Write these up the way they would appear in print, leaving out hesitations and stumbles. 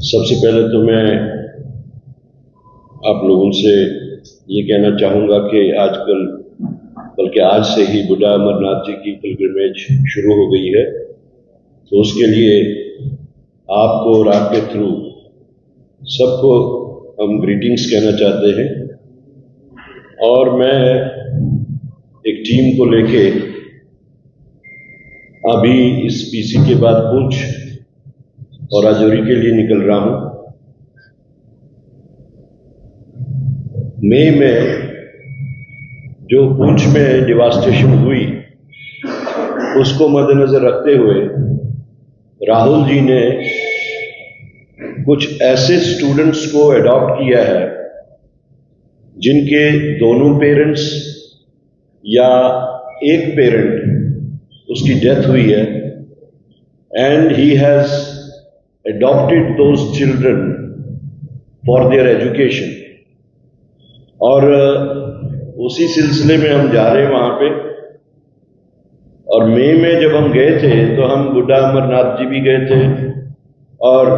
सबसे पहले तो मैं आप लोगों से ये कहना चाहूँगा कि आजकल बल्कि आज से ही बुढ़ा अमरनाथ जी की पिलग्रिमेज शुरू हो गई है, तो उसके लिए आपको और आपके थ्रू सबको हम ग्रीटिंग्स कहना चाहते हैं। और मैं एक टीम को लेके अभी इस पीसी के बाद पुंछ और राजौरी के लिए निकल रहा हूं। मई में जो पुंछ में डिवास्टेशन हुई उसको मद्देनजर रखते हुए राहुल जी ने कुछ ऐसे स्टूडेंट्स को अडॉप्ट किया है जिनके दोनों पेरेंट्स या एक पेरेंट उसकी डेथ हुई है, and he has adopted those children for their education। और उसी सिलसिले में हम जा रहे हैं वहां पे। और मई में जब हम गए थे तो हम बुढ़ा अमरनाथ जी भी गए थे और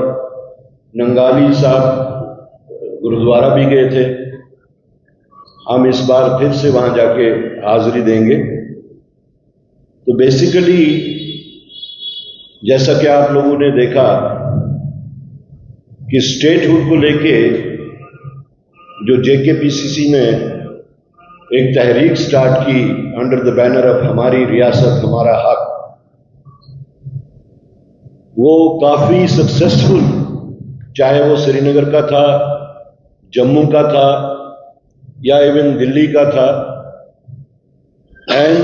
नंगाली साहब गुरुद्वारा भी गए थे। हम इस बार फिर से वहां जाके हाजिरी देंगे। तो बेसिकली जैसा कि आप लोगों ने देखा कि स्टेटहुड को लेके जो जेकेपीसीसी ने एक तहरीक स्टार्ट की अंडर द बैनर ऑफ हमारी रियासत हमारा हक, वो काफी सक्सेसफुल, चाहे वो श्रीनगर का था, जम्मू का था या इवन दिल्ली का था। And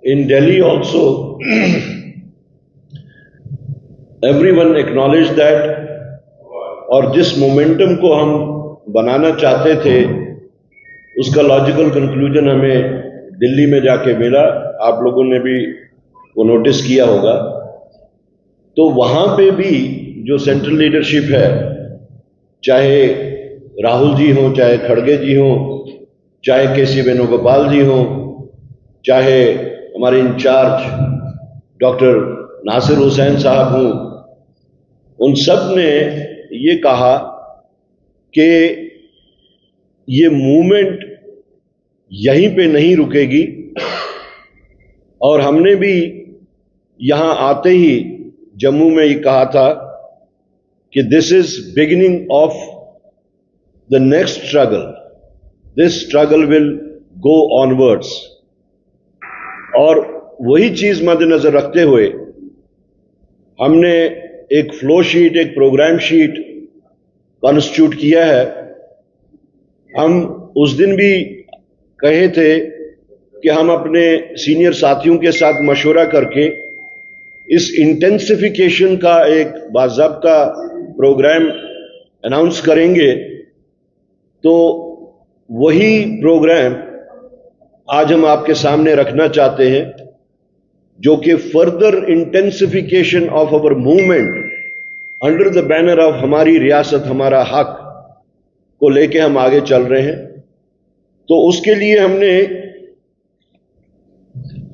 in Delhi also everyone acknowledge that. और जिस मोमेंटम को हम बनाना चाहते थे उसका लॉजिकल कंक्लूजन हमें दिल्ली में जाके मिला। आप लोगों ने भी वो नोटिस किया होगा। तो वहां पे भी जो सेंट्रल लीडरशिप है, चाहे राहुल जी हो, चाहे खड़गे जी हो, चाहे केसी वेणुगोपाल जी हो, चाहे हमारे इंचार्ज डॉक्टर नासिर हुसैन साहब हों, उन सब ने ये कहा कि ये मूवमेंट यहीं पे नहीं रुकेगी। और हमने भी यहां आते ही जम्मू में ये कहा था कि this is beginning of the next struggle, this struggle will go onwards. और वही चीज मद्देनजर रखते हुए हमने एक फ्लो शीट, एक प्रोग्राम शीट कॉन्स्टिट्यूट किया है। हम उस दिन भी कहे थे कि हम अपने सीनियर साथियों के साथ मशवरा करके इस इंटेंसिफिकेशन का एक बाज़ाब्ता प्रोग्राम अनाउंस करेंगे। तो वही प्रोग्राम आज हम आपके सामने रखना चाहते हैं, जो कि further intensification of our movement under the banner of हमारी रियासत हमारा हक को लेके हम आगे चल रहे हैं। तो उसके लिए हमने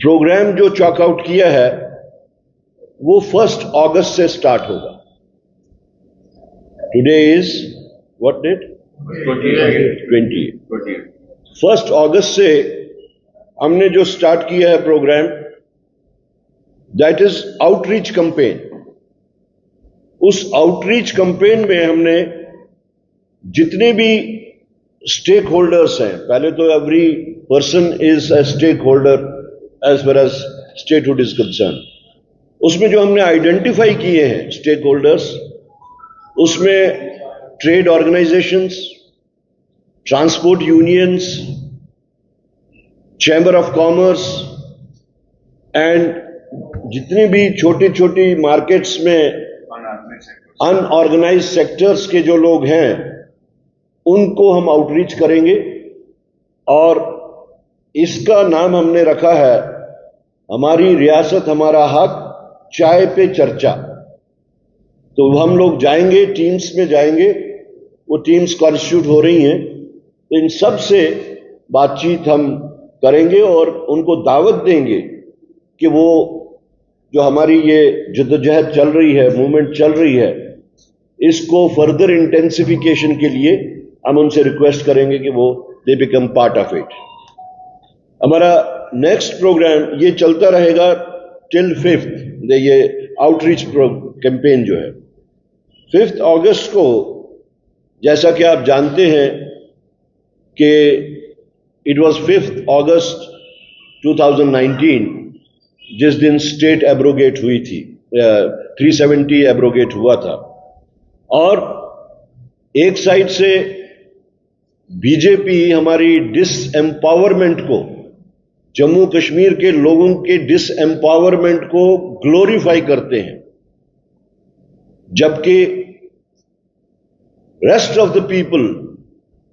प्रोग्राम जो चॉक आउट किया है वो 1 अगस्त से स्टार्ट होगा। Today is what date? 20। 1 अगस्त से हमने जो स्टार्ट किया है program, that is outreach campaign. उस आउटरीच कैंपेन में हमने जितने भी स्टेक होल्डर्स हैं, पहले तो every person is a stakeholder as far as statehood is concern. उसमें जो हमने आइडेंटिफाई किए हैं स्टेक होल्डर्स, उसमें trade organisations, transport unions, chamber of commerce and जितनी भी छोटी छोटी मार्केट्स में अनऑर्गेनाइज्ड सेक्टर्स के जो लोग हैं उनको हम आउटरीच करेंगे। और इसका नाम हमने रखा है हमारी रियासत हमारा हक, चाय पे चर्चा। तो हम लोग जाएंगे, टीम्स में जाएंगे, वो टीम्स कॉन्स्टिट्यूट हो रही हैं। तो इन सब से बातचीत हम करेंगे और उनको दावत देंगे कि वो जो हमारी ये जद्दोजहद चल रही है, मूवमेंट चल रही है, इसको फर्दर इंटेंसिफिकेशन के लिए हम उनसे रिक्वेस्ट करेंगे कि वो they become part of it. हमारा नेक्स्ट प्रोग्राम ये चलता रहेगा टिल 5th, ये आउटरीच कैंपेन जो है 5 अगस्त को, जैसा कि आप जानते हैं कि इट वाज 5 अगस्त 2019 जिस दिन स्टेट एब्रोगेट हुई थी, 370 एब्रोगेट हुआ था, और एक साइड से बीजेपी हमारी डिसएम्पावरमेंट को, जम्मू कश्मीर के लोगों के डिसएम्पावरमेंट को ग्लोरीफाई करते हैं, जबकि rest of the people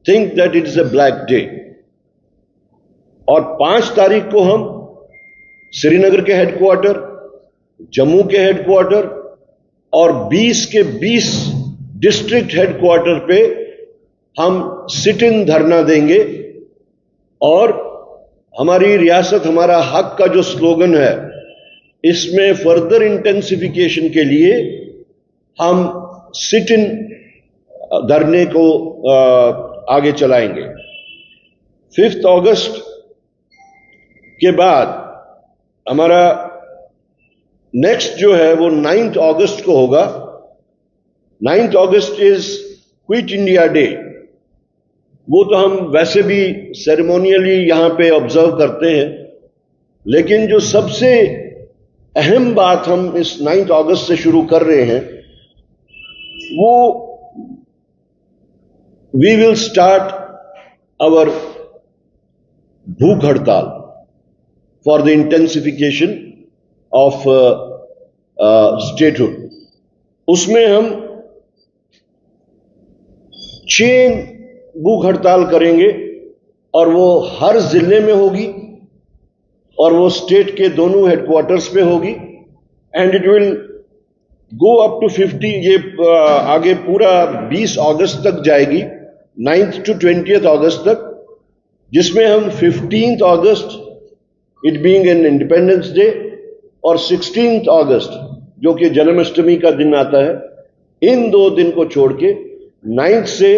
think that it is a black day. और 5 तारीख को हम श्रीनगर के हेडक्वार्टर, जम्मू के हेडक्वार्टर और 20 के 20 डिस्ट्रिक्ट हेडक्वार्टर पे हम सिट इन धरना देंगे। और हमारी रियासत हमारा हक का जो स्लोगन है, इसमें फर्दर इंटेंसिफिकेशन के लिए हम सिट इन धरने को आगे चलाएंगे। 5 अगस्त के बाद हमारा नेक्स्ट जो है वो 9 अगस्त को होगा। 9 अगस्त इज क्विट इंडिया डे। वो तो हम वैसे भी सेरेमोनियली यहां पे ऑब्जर्व करते हैं, लेकिन जो सबसे अहम बात हम इस 9 अगस्त से शुरू कर रहे हैं वो वी विल स्टार्ट आवर भूख हड़ताल for the intensification of statehood. उसमें हम चेन भूख हड़ताल करेंगे और वो हर जिले में होगी और वो स्टेट के दोनों हेडक्वार्टर्स पे होगी, and it will go up to 50, ये आगे पूरा 20 अगस्त तक जाएगी, 9th to 20th अगस्त तक, जिसमें हम 15th August it being an independence day और 16th अगस्त जो कि जन्माष्टमी का दिन आता है, इन 2 दिन को छोड़ के 9th से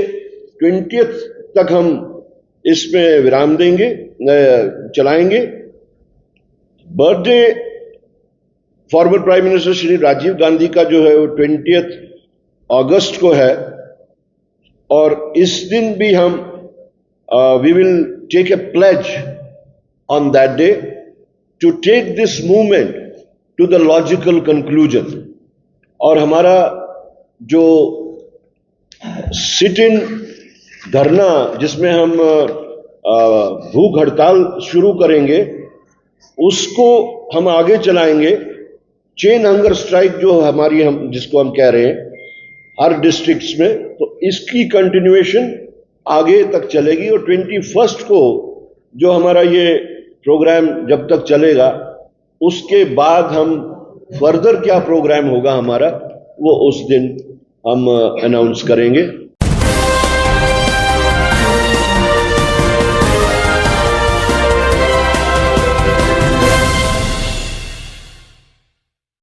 20th तक हम इसमें विराम देंगे, चलाएंगे। Birthday former prime minister Shri Rajiv Gandhi का जो है वो 20th अगस्त को है, और इस दिन भी हम we will take a pledge on that day to take this movement to the logical conclusion. और हमारा जो सिट इन धरना, जिसमें हम भूख हड़ताल शुरू करेंगे, उसको हम आगे चलाएंगे। चेन हंगर स्ट्राइक जो हमारी, हम जिसको हम कह रहे हैं हर डिस्ट्रिक्ट्स में, तो इसकी कंटिन्यूएशन आगे तक चलेगी। और 21st को जो हमारा ये प्रोग्राम जब तक चलेगा, उसके बाद हम फर्दर क्या प्रोग्राम होगा हमारा, वो उस दिन हम अनाउंस करेंगे।